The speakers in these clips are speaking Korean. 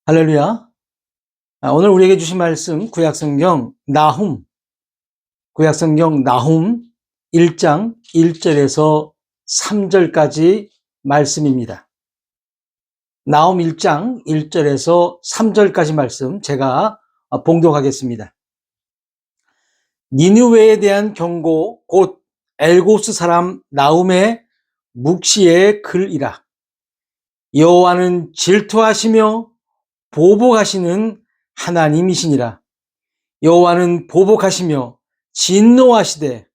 할렐루야. 오늘 우리에게 주신 말씀 구약성경 나훔 1장 1절에서 3절까지 말씀입니다. 나훔 1장 1절에서 3절까지 말씀 제가 봉독하겠습니다. 니느웨에 대한 경고 곧 엘고스 사람 나훔의 묵시의 글이라. 여호와는 질투하시며 보복하시는 하나님이시니라. 여호와는 보복하시며 진노하시되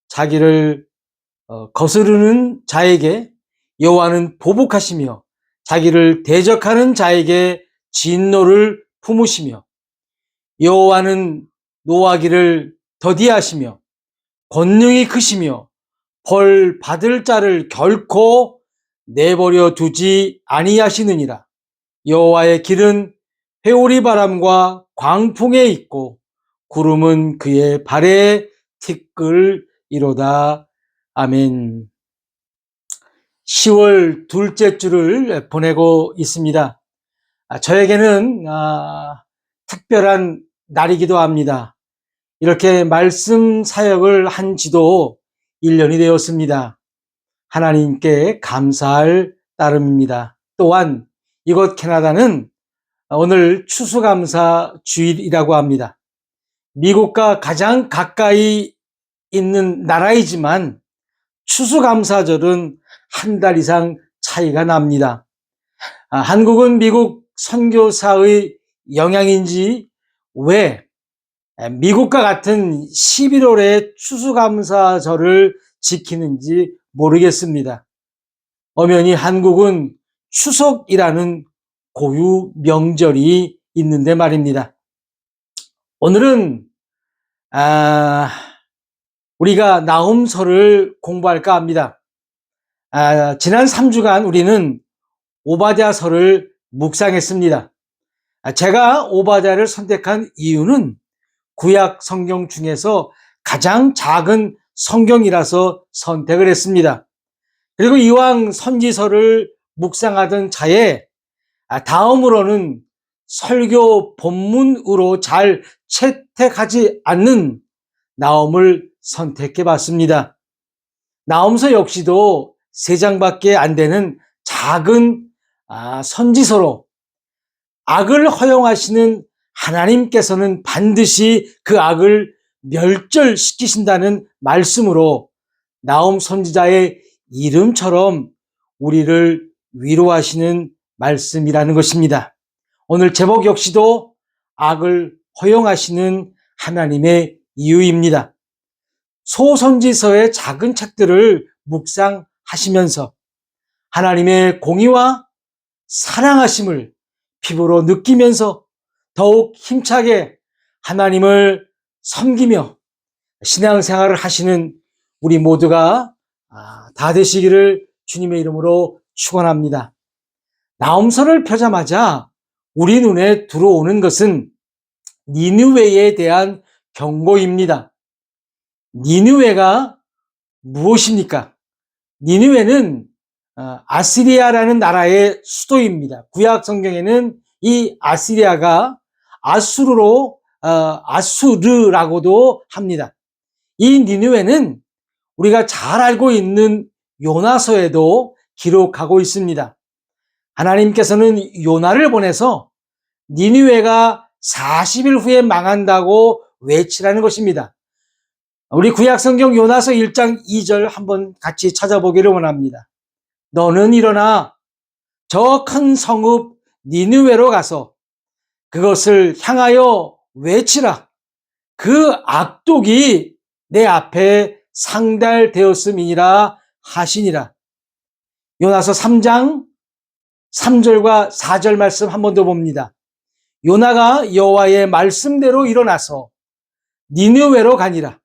자기를 거스르는 자에게 여호와는 보복하시며 자기를 대적하는 자에게 진노를 품으시며 여호와는 노하기를 더디하시며 권능이 크시며 벌 받을 자를 결코 내버려 두지 아니하시느니라. 여호와의 길은 회오리 바람과 광풍에 있고 구름은 그의 발에 티끌이로다. 아멘. 10월 둘째 주를 보내고 있습니다. 저에게는 특별한 날이기도 합니다. 이렇게 말씀 사역을 한 지도 1년이 되었습니다. 하나님께 감사할 따름입니다. 또한 이곳 캐나다는 오늘 추수감사 주일이라고 합니다. 미국과 가장 가까이 있는 나라이지만 추수감사절은 한 달 이상 차이가 납니다. 한국은 미국 선교사의 영향인지 왜 미국과 같은 11월에 추수감사절을 지키는지 모르겠습니다. 엄연히 한국은 추석이라는 고유 명절이 있는데 말입니다. 오늘은 우리가 나훔서를 공부할까 합니다. 지난 3주간 우리는 오바댜서를 묵상했습니다. 제가 오바댜를 선택한 이유는 구약 성경 중에서 가장 작은 성경이라서 선택을 했습니다. 그리고 이왕 선지서를 묵상하던 차에 다음으로는 설교 본문으로 잘 채택하지 않는 나훔을 선택해 봤습니다. 나훔서 역시도 3장밖에 안 되는 작은 선지서로 악을 허용하시는 하나님께서는 반드시 그 악을 멸절시키신다는 말씀으로 나훔 선지자의 이름처럼 우리를 위로하시는 말씀이라는 것입니다. 오늘 제목 역시도 악을 허용하시는 하나님의 이유입니다. 소선지서의 작은 책들을 묵상하시면서 하나님의 공의와 사랑하심을 피부로 느끼면서 더욱 힘차게 하나님을 섬기며 신앙생활을 하시는 우리 모두가 다 되시기를 주님의 이름으로 축원합니다. 나훔서를 펴자마자 우리 눈에 들어오는 것은 니느웨에 대한 경고입니다. 니느웨가 무엇입니까? 니느웨는 아시리아라는 나라의 수도입니다. 구약 성경에는 이 아시리아가 아수르라고도 합니다. 이 니느웨는 우리가 잘 알고 있는 요나서에도 기록하고 있습니다. 하나님께서는 요나를 보내서 니느웨가 40일 후에 망한다고 외치라는 것입니다. 우리 구약성경 요나서 1장 2절 한번 같이 찾아보기를 원합니다. 너는 일어나 저 큰 성읍 니느웨로 가서 그것을 향하여 외치라. 그 악독이 내 앞에 상달되었음이니라 하시니라. 요나서 3장 3절과 4절 말씀 한 번 더 봅니다. 요나가 여호와의 말씀대로 일어나서 니느웨로 가니라.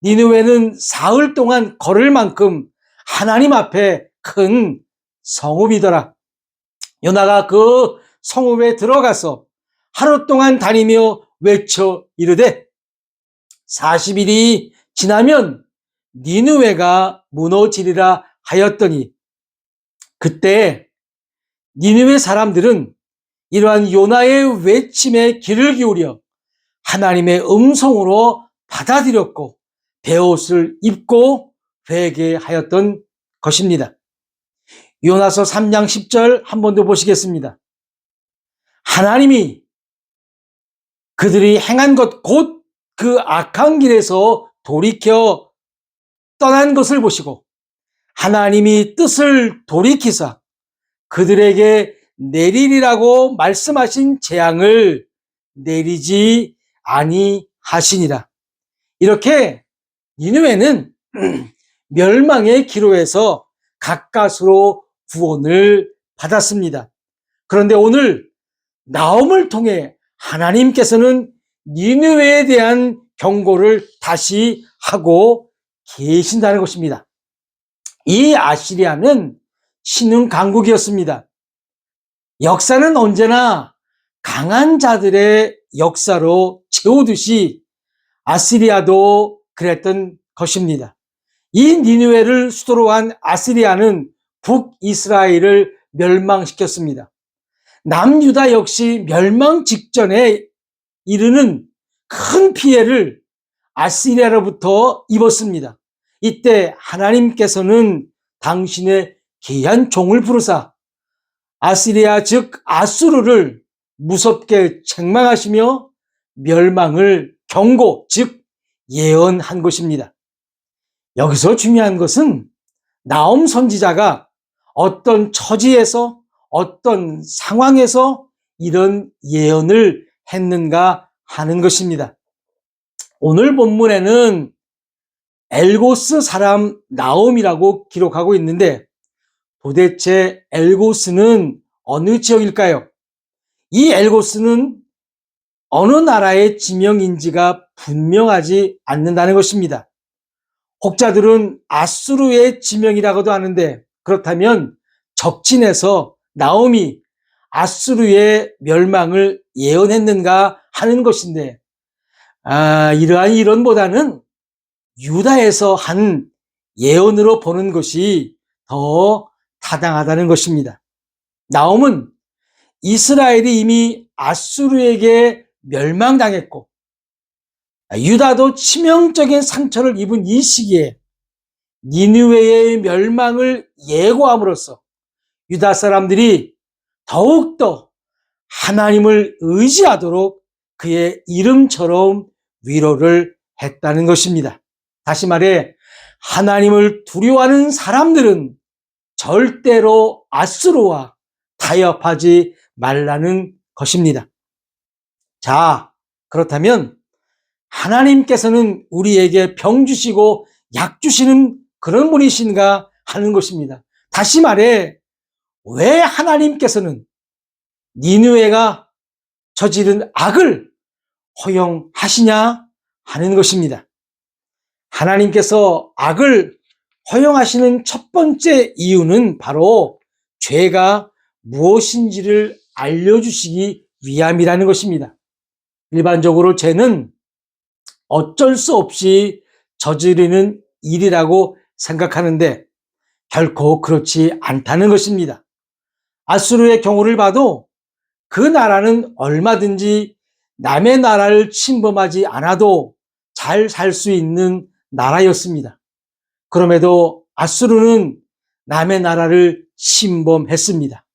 니느웨는 사흘 동안 걸을 만큼 하나님 앞에 큰 성읍이더라. 요나가 그 성읍에 들어가서 하루 동안 다니며 외쳐 이르되 40일이 지나면 니느웨가 무너지리라 하였더니 그때 니느웨 사람들은 이러한 요나의 외침에 귀를 기울여 하나님의 음성으로 받아들였고 베옷을 입고 회개하였던 것입니다. 요나서 3장 10절 한 번 더 보시겠습니다. 하나님이 그들이 행한 것 곧 그 악한 길에서 돌이켜 떠난 것을 보시고 하나님이 뜻을 돌이키사 그들에게 내리리라고 말씀하신 재앙을 내리지 아니하시니라. 이렇게 니느웨는 멸망의 기로에서 가까스로 구원을 받았습니다. 그런데 오늘 나홈을 통해 하나님께서는 니느웨에 대한 경고를 다시 하고 계신다는 것입니다. 이 아시리아는 신흥 강국이었습니다. 역사는 언제나 강한 자들의 역사로 채우듯이 아시리아도 그랬던 것입니다. 이 니느웨를 수도로 한 아시리아는 북이스라엘을 멸망시켰습니다. 남유다 역시 멸망 직전에 이르는 큰 피해를 아시리아로부터 입었습니다. 이때 하나님께서는 당신의 귀한 종을 부르사 아시리아 즉 아수르를 무섭게 책망하시며 멸망을 경고 즉 예언한 것입니다. 여기서 중요한 것은 나홈 선지자가 어떤 처지에서 어떤 상황에서 이런 예언을 했는가 하는 것입니다. 오늘 본문에는 엘고스 사람 나홈이라고 기록하고 있는데 도대체 엘고스는 어느 지역일까요? 이 엘고스는 어느 나라의 지명인지가 분명하지 않는다는 것입니다. 혹자들은 아수르의 지명이라고도 하는데 그렇다면 적진에서 나홈이 아수르의 멸망을 예언했는가 하는 것인데 이러한 이론보다는 유다에서 한 예언으로 보는 것이 더 타당하다는 것입니다. 나홈은 이스라엘이 이미 아수르에게 멸망당했고 유다도 치명적인 상처를 입은 이 시기에 니느웨의 멸망을 예고함으로써 유다 사람들이 더욱더 하나님을 의지하도록 그의 이름처럼 위로를 했다는 것입니다. 다시 말해 하나님을 두려워하는 사람들은 절대로 아수르와 타협하지 말라는 것입니다. 자, 그렇다면 하나님께서는 우리에게 병 주시고 약 주시는 그런 분이신가 하는 것입니다. 다시 말해 왜 하나님께서는 니느웨가 저지른 악을 허용하시냐 하는 것입니다. 하나님께서 악을 허용하시는 첫 번째 이유는 바로 죄가 무엇인지를 알려주시기 위함이라는 것입니다. 일반적으로 죄는 어쩔 수 없이 저지르는 일이라고 생각하는데 결코 그렇지 않다는 것입니다. 아수르의 경우를 봐도 그 나라는 얼마든지 남의 나라를 침범하지 않아도 잘 살 수 있는 나라였습니다. 그럼에도 아수르는 남의 나라를 침범했습니다.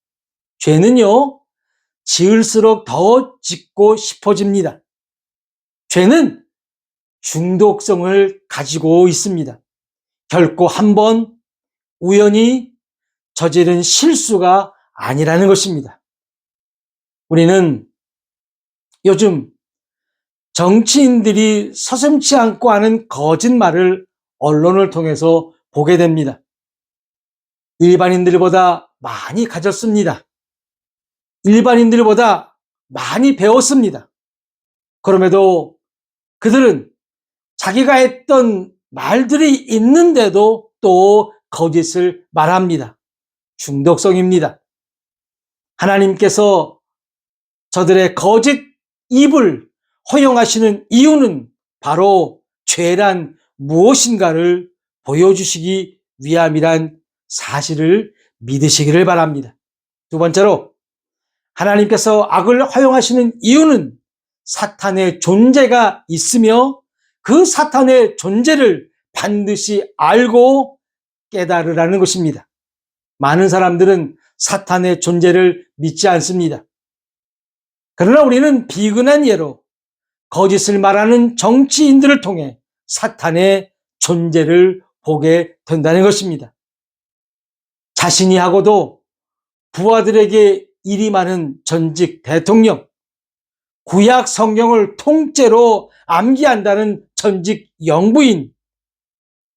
죄는요, 지을수록 더 짓고 싶어집니다. 죄는 중독성을 가지고 있습니다. 결코 한 번 우연히 저지른 실수가 아니라는 것입니다. 우리는 요즘 정치인들이 서슴지 않고 하는 거짓말을 언론을 통해서 보게 됩니다. 일반인들보다 많이 가졌습니다. 일반인들보다 많이 배웠습니다. 그럼에도 그들은 자기가 했던 말들이 있는데도 또 거짓을 말합니다. 중독성입니다. 하나님께서 저들의 거짓 입을 허용하시는 이유는 바로 죄란 무엇인가를 보여주시기 위함이란 사실을 믿으시기를 바랍니다. 두 번째로 하나님께서 악을 허용하시는 이유는 사탄의 존재가 있으며 그 사탄의 존재를 반드시 알고 깨달으라는 것입니다. 많은 사람들은 사탄의 존재를 믿지 않습니다. 그러나 우리는 비근한 예로 거짓을 말하는 정치인들을 통해 사탄의 존재를 보게 된다는 것입니다. 자신이 하고도 부하들에게 일이 많은 전직 대통령, 구약 성경을 통째로 암기한다는 전직 영부인,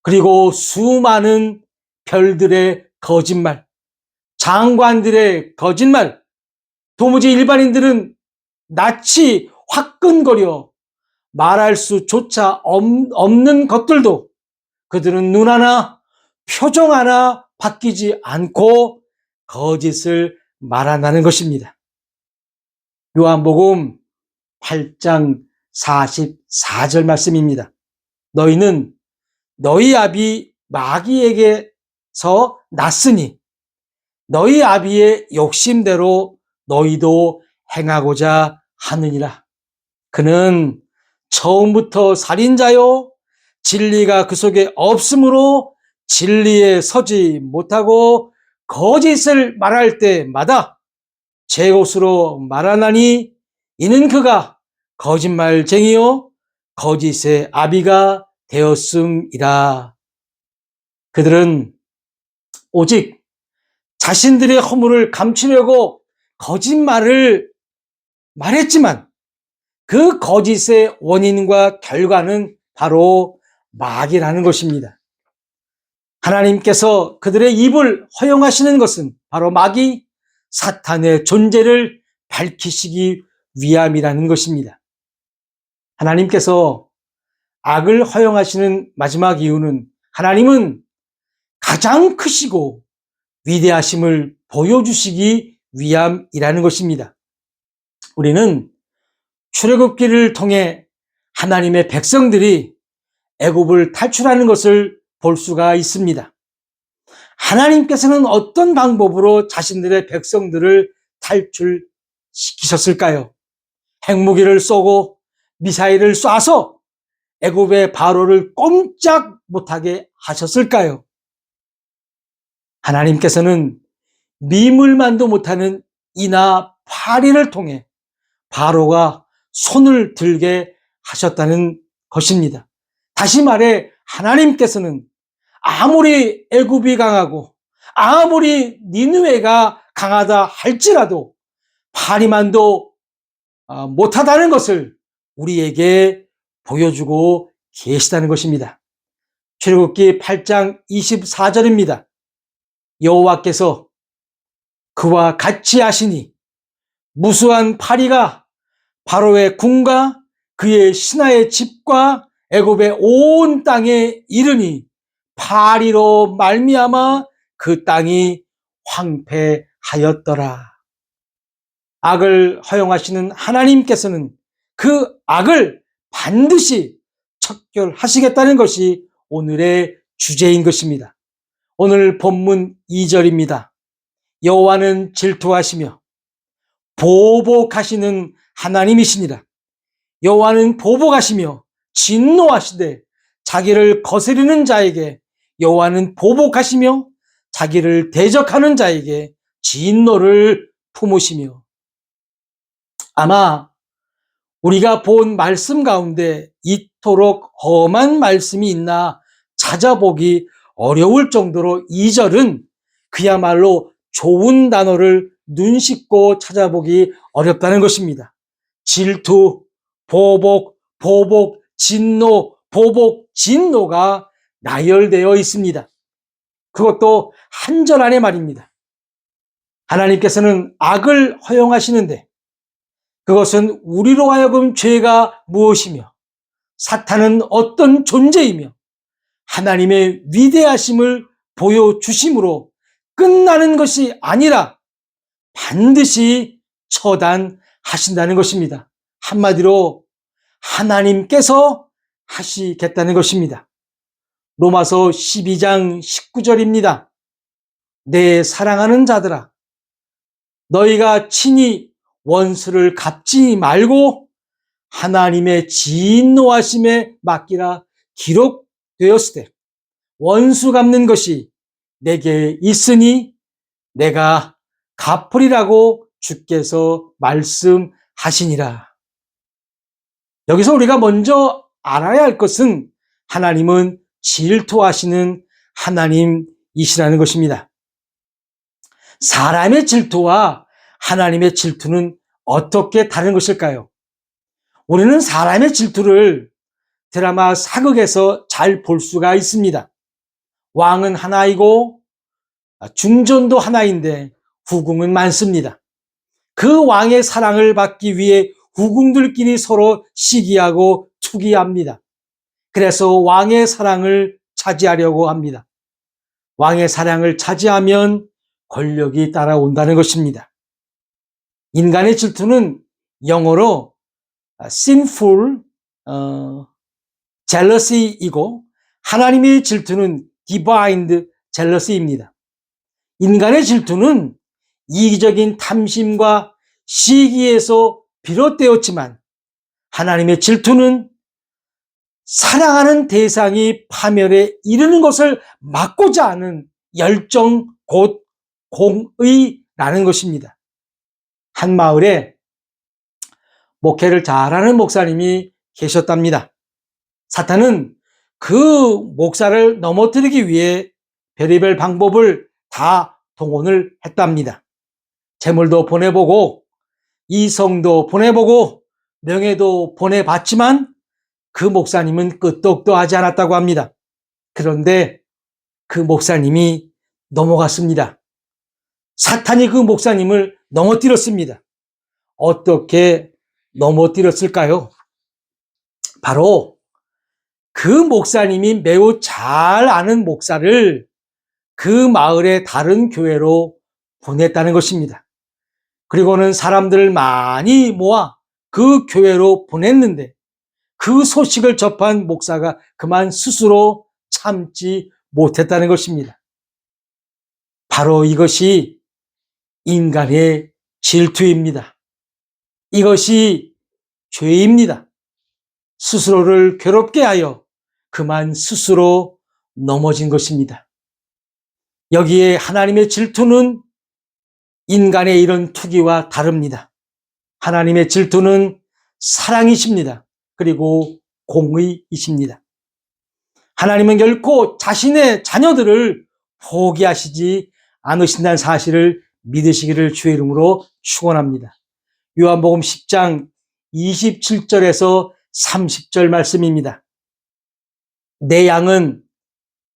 그리고 수많은 별들의 거짓말, 장관들의 거짓말, 도무지 일반인들은 낯이 화끈거려 말할 수조차 없는 것들도 그들은 눈 하나, 표정 하나 바뀌지 않고 거짓을 말한다는 것입니다. 요한복음 8장 44절 말씀입니다. 너희는 너희 아비 마귀에게서 났으니 너희 아비의 욕심대로 너희도 행하고자 하느니라. 그는 처음부터 살인자요 진리가 그 속에 없으므로 진리에 서지 못하고 거짓을 말할 때마다 제 것으로 말하나니 이는 그가 거짓말쟁이요 거짓의 아비가 되었음이라. 그들은 오직 자신들의 허물을 감추려고 거짓말을 말했지만 그 거짓의 원인과 결과는 바로 마귀라는 것입니다. 하나님께서 그들의 입을 허용하시는 것은 바로 마귀, 사탄의 존재를 밝히시기 위함이라는 것입니다. 하나님께서 악을 허용하시는 마지막 이유는 하나님은 가장 크시고 위대하심을 보여주시기 위함이라는 것입니다. 우리는 출애굽기를 통해 하나님의 백성들이 애굽을 탈출하는 것을 볼 수가 있습니다. 하나님께서는 어떤 방법으로 자신들의 백성들을 탈출시키셨을까요? 핵무기를 쏘고 미사일을 쏴서 애굽의 바로를 꼼짝 못하게 하셨을까요? 하나님께서는 미물만도 못하는 이나 파리를 통해 바로가 손을 들게 하셨다는 것입니다. 다시 말해 하나님께서는 아무리 애굽이 강하고 아무리 니느웨가 강하다 할지라도 파리만도 못하다는 것을 우리에게 보여주고 계시다는 것입니다. 출애굽기 8장 24절입니다. 여호와께서 그와 같이 하시니 무수한 파리가 바로의 궁과 그의 신하의 집과 애굽의 온 땅에 이르니 파리로 말미암아 그 땅이 황폐하였더라. 악을 허용하시는 하나님께서는 그 악을 반드시 척결하시겠다는 것이 오늘의 주제인 것입니다. 오늘 본문 2절입니다. 여호와는 질투하시며 보복하시는 하나님이시니라. 여호와는 보복하시며 진노하시되 자기를 거스르는 자에게 여호와는 보복하시며 자기를 대적하는 자에게 진노를 품으시며. 아마 우리가 본 말씀 가운데 이토록 험한 말씀이 있나 찾아보기 어려울 정도로 2절은 그야말로 좋은 단어를 눈 씻고 찾아보기 어렵다는 것입니다. 질투, 보복, 진노, 보복, 진노가 나열되어 있습니다. 그것도 한 절 안에 말입니다. 하나님께서는 악을 허용하시는데 그것은 우리로 하여금 죄가 무엇이며 사탄은 어떤 존재이며 하나님의 위대하심을 보여주심으로 끝나는 것이 아니라 반드시 처단하신다는 것입니다. 한마디로 하나님께서 하시겠다는 것입니다. 로마서 12장 19절입니다. 내 사랑하는 자들아, 너희가 친히 원수를 갚지 말고 하나님의 진노하심에 맡기라 기록되었으되 원수 갚는 것이 내게 있으니 내가 갚으리라고 주께서 말씀하시니라. 여기서 우리가 먼저 알아야 할 것은 하나님은 질투하시는 하나님이시라는 것입니다. 사람의 질투와 하나님의 질투는 어떻게 다른 것일까요? 우리는 사람의 질투를 드라마 사극에서 잘 볼 수가 있습니다. 왕은 하나이고 중전도 하나인데 후궁은 많습니다. 그 왕의 사랑을 받기 위해 후궁들끼리 서로 시기하고 투기합니다. 그래서 왕의 사랑을 차지하려고 합니다. 왕의 사랑을 차지하면 권력이 따라온다는 것입니다. 인간의 질투는 영어로 sinful jealousy이고 하나님의 질투는 divine jealousy입니다. 인간의 질투는 이기적인 탐심과 시기에서 비롯되었지만 하나님의 질투는 사랑하는 대상이 파멸에 이르는 것을 막고자 하는 열정 곧 공의라는 것입니다. 한 마을에 목회를 잘하는 목사님이 계셨답니다. 사탄은 그 목사를 넘어뜨리기 위해 별의별 방법을 다 동원을 했답니다. 재물도 보내보고 이성도 보내보고 명예도 보내봤지만 그 목사님은 끄떡도 하지 않았다고 합니다. 그런데 그 목사님이 넘어갔습니다. 사탄이 그 목사님을 넘어뜨렸습니다. 어떻게 넘어뜨렸을까요? 바로 그 목사님이 매우 잘 아는 목사를 그 마을의 다른 교회로 보냈다는 것입니다. 그리고는 사람들을 많이 모아 그 교회로 보냈는데 그 소식을 접한 목사가 그만 스스로 참지 못했다는 것입니다. 바로 이것이 인간의 질투입니다. 이것이 죄입니다. 스스로를 괴롭게 하여 그만 스스로 넘어진 것입니다. 여기에 하나님의 질투는 인간의 이런 투기와 다릅니다. 하나님의 질투는 사랑이십니다. 그리고 공의이십니다. 하나님은 결코 자신의 자녀들을 포기하시지 않으신다는 사실을 믿으시기를 주의 이름으로 축원합니다. 요한복음 10장 27절에서 30절 말씀입니다. 내 양은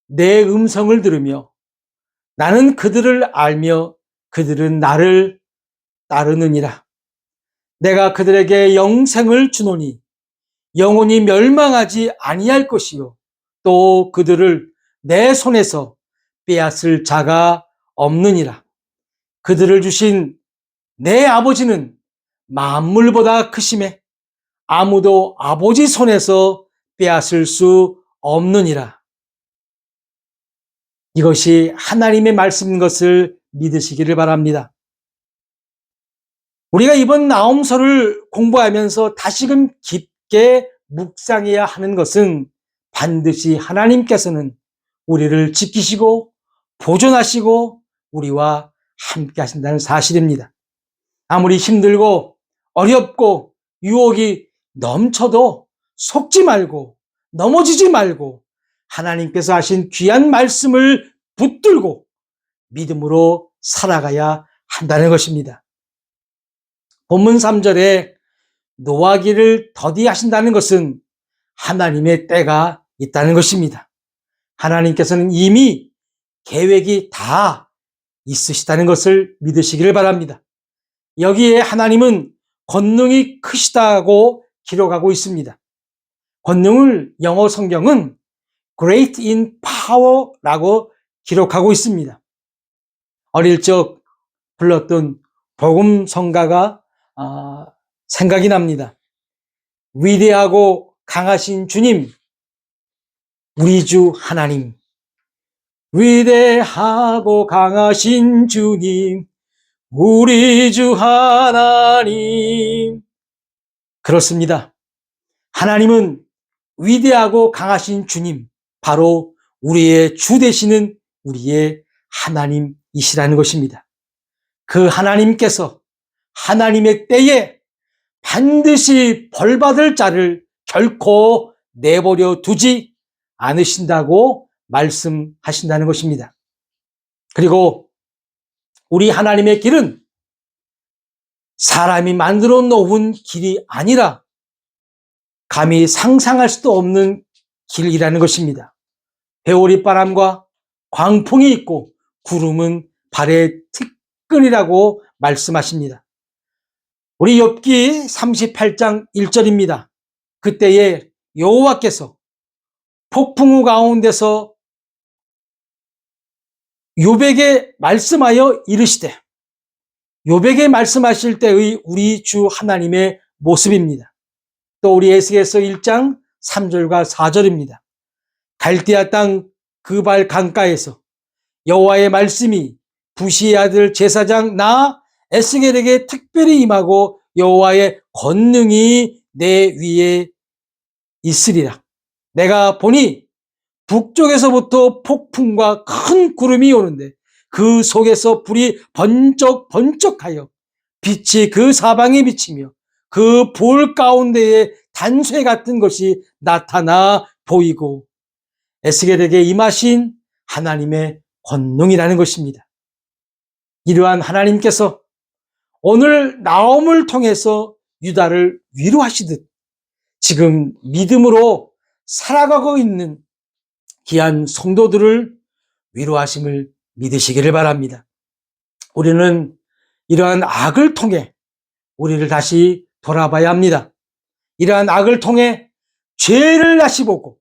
내 음성을 들으며 나는 그들을 알며 그들은 나를 따르느니라. 내가 그들에게 영생을 주노니 영원히 멸망하지 아니할 것이요 또 그들을 내 손에서 빼앗을 자가 없느니라. 그들을 주신 내 아버지는 만물보다 크심에 아무도 아버지 손에서 빼앗을 수 없느니라. 이것이 하나님의 말씀인 것을 믿으시기를 바랍니다. 우리가 이번 나홈서를 공부하면서 다시금 깊게 묵상해야 하는 것은 반드시 하나님께서는 우리를 지키시고 보존하시고 우리와 함께 하신다는 사실입니다. 아무리 힘들고 어렵고 유혹이 넘쳐도 속지 말고 넘어지지 말고 하나님께서 하신 귀한 말씀을 붙들고 믿음으로 살아가야 한다는 것입니다. 본문 3절에 노하기를 더디하신다는 것은 하나님의 때가 있다는 것입니다. 하나님께서는 이미 계획이 다 있으시다는 것을 믿으시기를 바랍니다. 여기에 하나님은 권능이 크시다고 기록하고 있습니다. 권능을 영어 성경은 Great in Power라고 기록하고 있습니다. 어릴 적 불렀던 복음 성가가 생각이 납니다. 위대하고 강하신 주님, 우리 주 하나님. 위대하고 강하신 주님, 우리 주 하나님. 그렇습니다. 하나님은 위대하고 강하신 주님, 바로 우리의 주 되시는 우리의 하나님이시라는 것입니다. 그 하나님께서 하나님의 때에 반드시 벌받을 자를 결코 내버려 두지 않으신다고 말씀하신다는 것입니다. 그리고 우리 하나님의 길은 사람이 만들어 놓은 길이 아니라 감히 상상할 수도 없는 길이라는 것입니다. 회오리바람과 광풍이 있고 구름은 발의 티끌이라고 말씀하십니다. 우리 욥기 38장 1절입니다. 그때에 여호와께서 폭풍우 가운데서 욥에게 말씀하여 이르시되, 욥에게 말씀하실 때의 우리 주 하나님의 모습입니다. 또 우리 에스겔서 1장 3절과 4절입니다. 갈대아 땅 그발 강가에서 여호와의 말씀이 부시의 아들 제사장 나 에스겔에게 특별히 임하고 여호와의 권능이 내 위에 있으리라. 내가 보니 북쪽에서부터 폭풍과 큰 구름이 오는데 그 속에서 불이 번쩍번쩍하여 빛이 그 사방에 비치며 그 볼 가운데에 단쇠 같은 것이 나타나 보이고 에스겔에게 임하신 하나님의 권능이라는 것입니다. 이러한 하나님께서 오늘 나옴을 통해서 유다를 위로하시듯 지금 믿음으로 살아가고 있는 귀한 성도들을 위로하심을 믿으시기를 바랍니다. 우리는 이러한 악을 통해 우리를 다시 돌아봐야 합니다. 이러한 악을 통해 죄를 다시 보고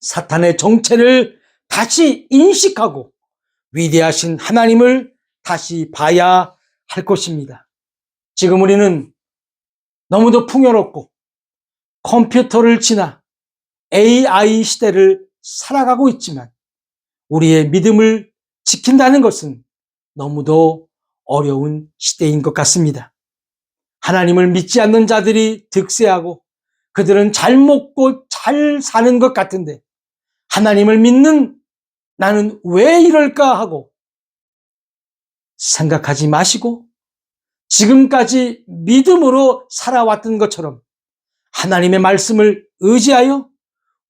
사탄의 정체를 다시 인식하고 위대하신 하나님을 다시 봐야 할 것입니다. 지금 우리는 너무도 풍요롭고 컴퓨터를 지나 AI 시대를 살아가고 있지만 우리의 믿음을 지킨다는 것은 너무도 어려운 시대인 것 같습니다. 하나님을 믿지 않는 자들이 득세하고 그들은 잘 먹고 잘 사는 것 같은데 하나님을 믿는 나는 왜 이럴까 하고 생각하지 마시고 지금까지 믿음으로 살아왔던 것처럼 하나님의 말씀을 의지하여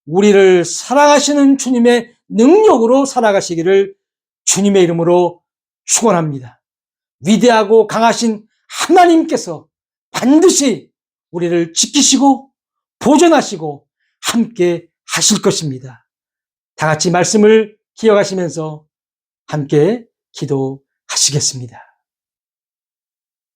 우리를 사랑하시는 주님의 능력으로 살아가시기를 주님의 이름으로 축원합니다. 위대하고 강하신 하나님께서 반드시 우리를 지키시고 보존하시고 함께 하실 것입니다. 다 같이 말씀을 기억하시면서 함께 기도하시겠습니다.